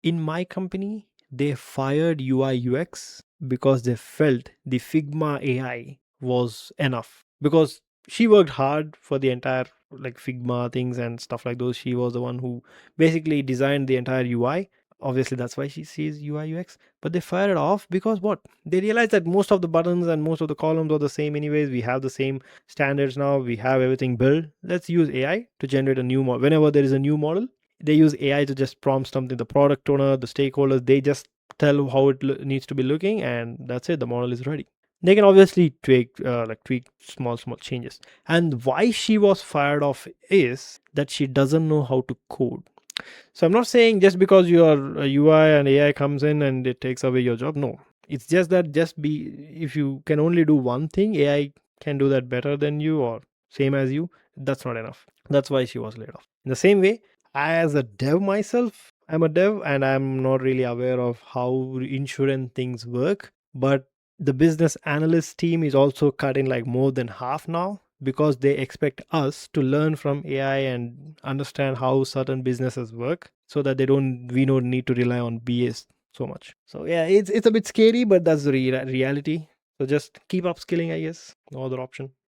In my company, they fired UI UX because they felt the Figma AI was enough. Because she worked hard for the entire like Figma things and stuff like those. She was the one who basically designed the entire UI. Obviously, that's why she sees UI UX. But they fired it off because what? They realized that most of the buttons and most of the columns are the same anyways. We have the same standards now. We have everything built. Let's use AI to generate a new model. Whenever there is a new model, they use AI to just prompt something. The product owner, the stakeholders, they just tell how it needs to be looking, and that's it. The model is ready. They can obviously tweak small changes. And why she was fired off is that she doesn't know how to code. So I'm not saying just because your UI and AI comes in and it takes away your job. No, it's just that just be if you can only do one thing, AI can do that better than you or same as you. That's not enough. That's why she was laid off. In the same way, as a dev myself, I'm a dev and I'm not really aware of how insurance things work. But the business analyst team is also cutting like more than half now because they expect us to learn from AI and understand how certain businesses work so that we don't need to rely on BS so much. So yeah, it's a bit scary, but that's the reality. So just keep upskilling, I guess. No other option.